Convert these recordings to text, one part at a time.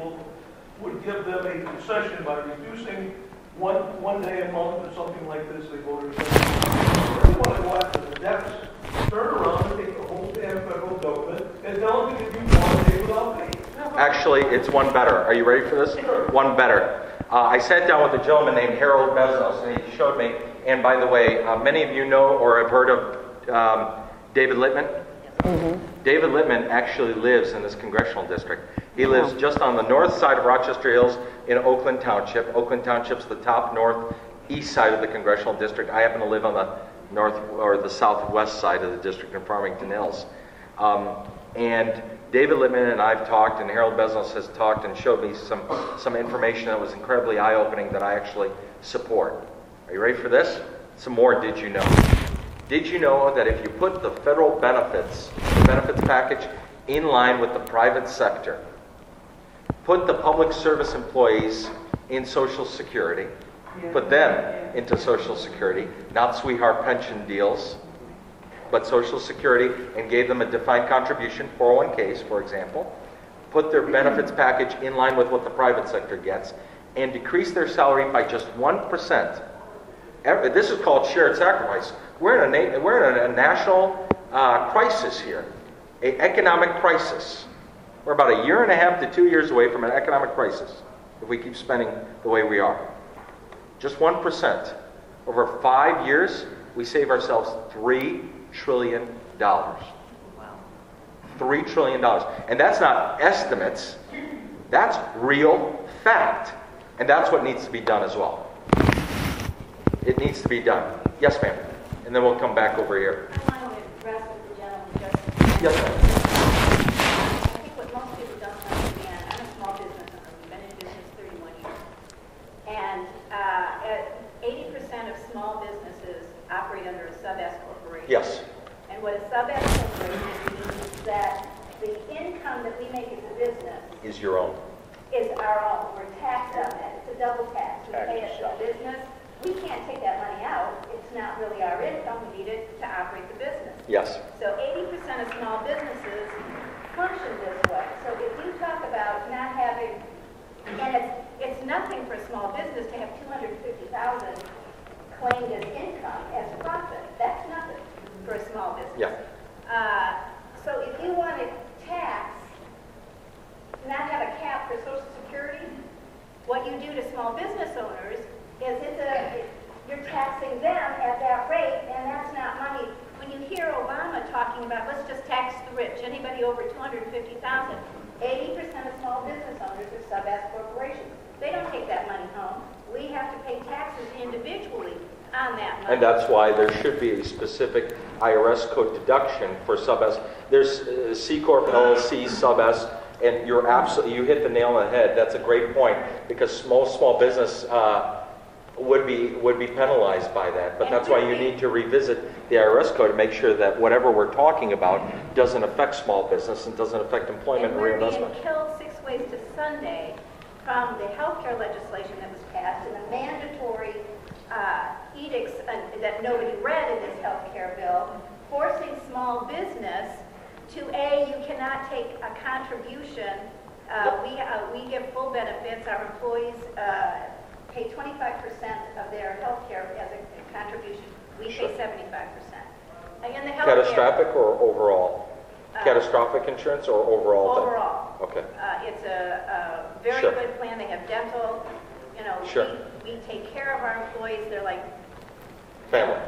individual would give them a concession by reducing one day a month or something like this. They voted against it. They want to go after the deficit. Turn around and take the whole damn federal government and tell them to give you 1 day without pay. Actually, it's one better. Are you ready for this? Sure. One better. I sat down with a gentleman named Harold Bezos, and he showed me. And by the way, many of you know or have heard of David Littman. Mm-hmm. David Littman actually lives in this congressional district. He lives just on the north side of Rochester Hills in Oakland Township. Oakland Township's the top northeast side of the congressional district. I happen to live on the north or the southwest side of the district in Farmington Hills. And David Littman and I've talked, and Harold Bezos has talked and showed me some information that was incredibly eye-opening that I actually support. Are you ready for this? Some more did you know. Did you know that if you put the federal benefits package in line with the private sector, put the public service employees in Social Security, put them into Social Security, not sweetheart pension deals, but Social Security, and gave them a defined contribution, 401ks, for example, put their benefits package in line with what the private sector gets, and decrease their salary by just 1%. This is called shared sacrifice. We're in a national crisis here, an economic crisis. We're about 1.5 to 2 years away from an economic crisis if we keep spending the way we are. Just 1%. Over 5 years, we save ourselves $3 trillion. Wow. $3 trillion. And that's not estimates. That's real fact. And that's what needs to be done as well. It needs to be done. Yes, ma'am. And then we'll come back over here. I want to address what the gentleman just Yes, ma'am. I think what most people don't understand, I'm a small business owner. We've been in business 31 years. And 80% of small businesses operate under a sub-S corporation. Yes. And what a sub-S corporation means is that the income that we make as a business Is your own. is our own. We're taxed on that. It's a double tax. We pay it to the business. We can't take that money out. It's not really our income. We need it to operate the business. Yes. So 80% of small businesses function this way. So if you talk about not having, and it's nothing for a small business to have $250,000 claimed as income, as profit. That's nothing for a small business. Yeah. So if you want to tax, not have a cap for Social Security, what you do to small business owners is you're taxing them at that rate, and that's not money. When you hear Obama talking about let's just tax the rich, anybody over $250,000, 80% of small business owners are sub-S corporations. They don't take that money home. We have to pay taxes individually on that money. And that's why there should be a specific IRS code deduction for sub-S. There's C Corp, LLC, sub-S, and you hit the nail on the head. That's a great point, because most small business would be penalized by that. But that's why you need to revisit the IRS code to make sure that whatever we're talking about doesn't affect small business and doesn't affect employment and reinvestment. And we're being killed 6 ways to Sunday from the healthcare legislation that was passed and the mandatory edicts that nobody read in this healthcare bill, forcing small business to you cannot take a contribution. We give full benefits. Our employees pay 25% of their health care as a contribution. We pay 75%. And the Catastrophic or overall? Catastrophic insurance or overall? Overall. Okay. It's a very good plan. They have dental. We take care of our employees. They're like family.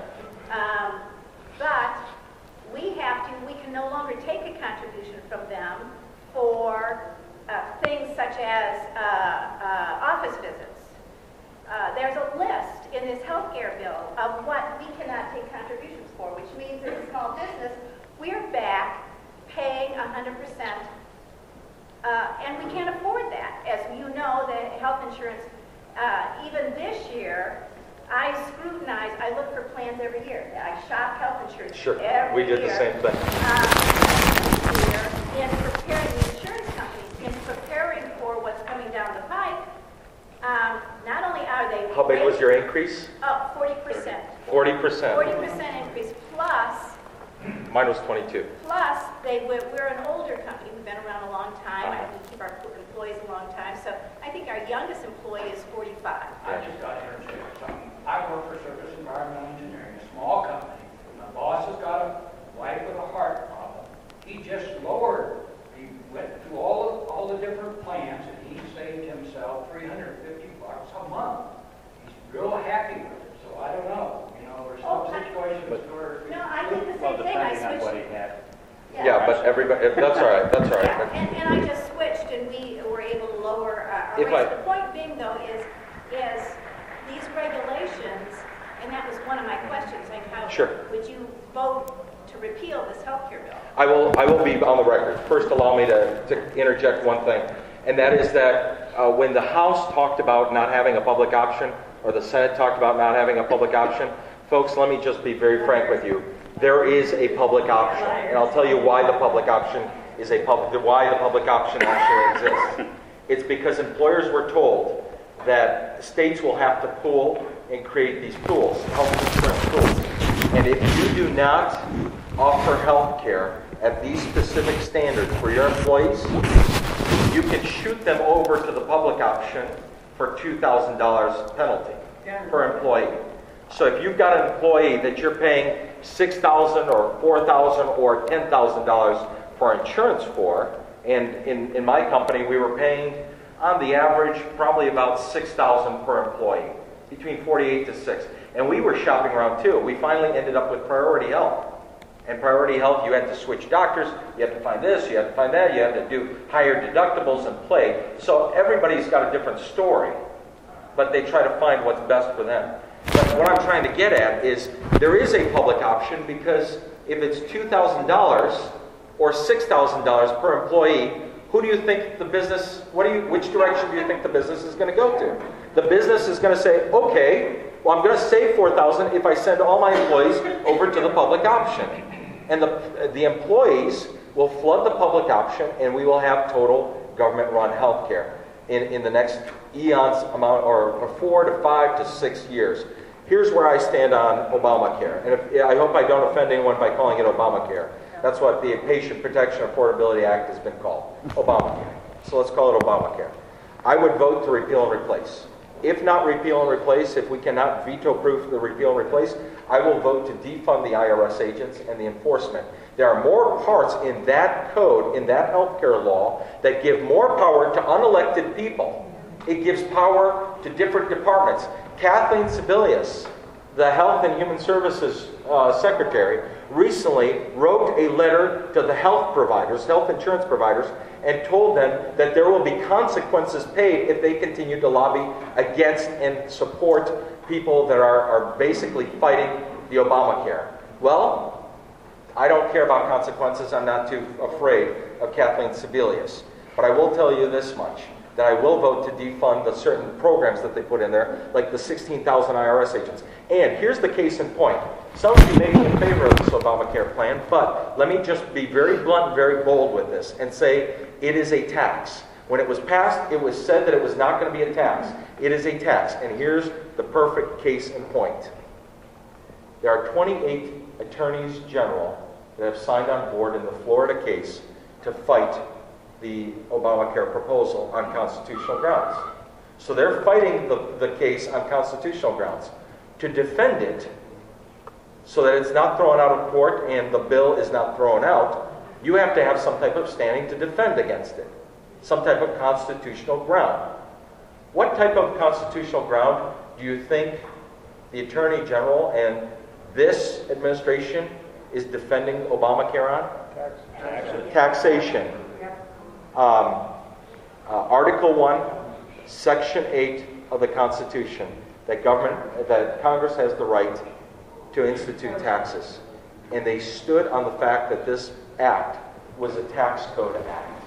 But we can no longer take a contribution from them for things such as office visits. There's a list in this health care bill of what we cannot take contributions for, which means as a small business, we're back paying 100%, and we can't afford that. As you know, the health insurance, even this year, I look for plans every year. I shop health insurance every year. We did the same thing. In preparing the insurance companies, in preparing for what's coming down the pipe, not only are they... How big was your increase? 40%. 40%. 40% increase, plus... Mine was 22. Plus, we're an older company. We've been around a long time. We keep our employees a long time. our youngest employee is 45. I just got to interject something. I work for Service Environmental Engineering, a small company. My boss has got a wife with a heart problem. He just lowered, he went through all the different plans, and he saved himself $350 a month. He's real happy with it, so I don't know. You know, there's some situations where... No, I did the Well, same thing. I depending on what he switched. had. Yeah, but everybody, that's all right, that's all Yeah, right. and I just switched, and we were able to lower our If rates. I- The point being, though, is these regulations, and that was one of my questions, like how Sure. would you vote to repeal this healthcare bill? I will be on the record. First, allow me to interject one thing, and that is that when the House talked about not having a public option, or the Senate talked about not having a public option, folks, let me just be very frank with you. There is a public option, and I'll tell you why the public option is why the public option actually exists. It's because employers were told that states will have to pool and create these pools, health insurance pools. And if you do not offer health care at these specific standards for your employees, you can shoot them over to the public option for $2,000 penalty per employee. So if you've got an employee that you're paying $6,000 or $4,000 or $10,000 for insurance for, and in my company we were paying on the average probably about $6,000 per employee, between 48 to 6. And we were shopping around too. We finally ended up with Priority Health. And Priority Health, you had to switch doctors, you had to find this, you had to find that, you had to do higher deductibles and play. So everybody's got a different story, but they try to find what's best for them. But what I'm trying to get at is there is a public option, because if it's $2,000 or $6,000 per employee, who do you think the business, which direction do you think the business is going to go to? The business is going to say, okay, well, I'm going to save $4,000 if I send all my employees over to the public option. And the employees will flood the public option, and we will have total government-run health care in the next eons amount, or 4 to 5 to 6 years. Here's where I stand on Obamacare. And I hope I don't offend anyone by calling it Obamacare. That's what the Patient Protection Affordability Act has been called, Obamacare. So let's call it Obamacare. I would vote to repeal and replace. If not repeal and replace, if we cannot veto-proof the repeal and replace, I will vote to defund the IRS agents and the enforcement. There are more parts in that code, in that healthcare law, that give more power to unelected people. It gives power to different departments. Kathleen Sebelius, the Health and Human Services Secretary, recently wrote a letter to the health providers, health insurance providers, and told them that there will be consequences paid if they continue to lobby against and support people that are basically fighting the Obamacare. Well, I don't care about consequences. I'm not too afraid of Kathleen Sebelius. But I will tell you this much, that I will vote to defund the certain programs that they put in there, like the 16,000 IRS agents. And here's the case in point. Some of you may be in favor of this Obamacare plan, but let me just be very blunt and very bold with this and say it is a tax. When it was passed, it was said that it was not going to be a tax. It is a tax, and here's the perfect case in point. There are 28 attorneys general that have signed on board in the Florida case to fight the Obamacare proposal on constitutional grounds. So they're fighting the case on constitutional grounds. To defend it, so that it's not thrown out of court and the bill is not thrown out, you have to have some type of standing to defend against it. Some type of constitutional ground. What type of constitutional ground do you think the Attorney General and this administration is defending Obamacare on? Taxation. Article 1, Section 8 of the Constitution, that Congress has the right to institute taxes. And they stood on the fact that this act was a tax code act.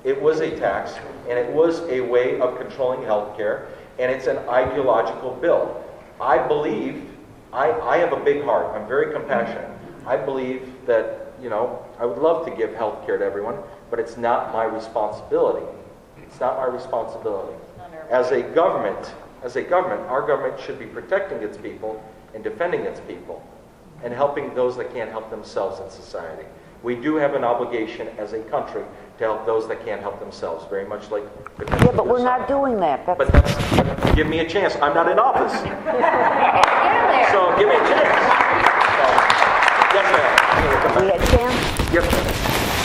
It was a tax, and it was a way of controlling health care, and it's an ideological bill. I believe, I have a big heart, I'm very compassionate. I believe that, I would love to give health care to everyone, but it's not my responsibility. It's not my responsibility. As a government, our government should be protecting its people and defending its people and helping those that can't help themselves in society. We do have an obligation as a country to help those that can't help themselves, very much like the Yeah, but we're not doing that. But that's, give me a chance. I'm not in office. So give me a chance. So, yes, ma'am. We had chance? Yes, ma'am.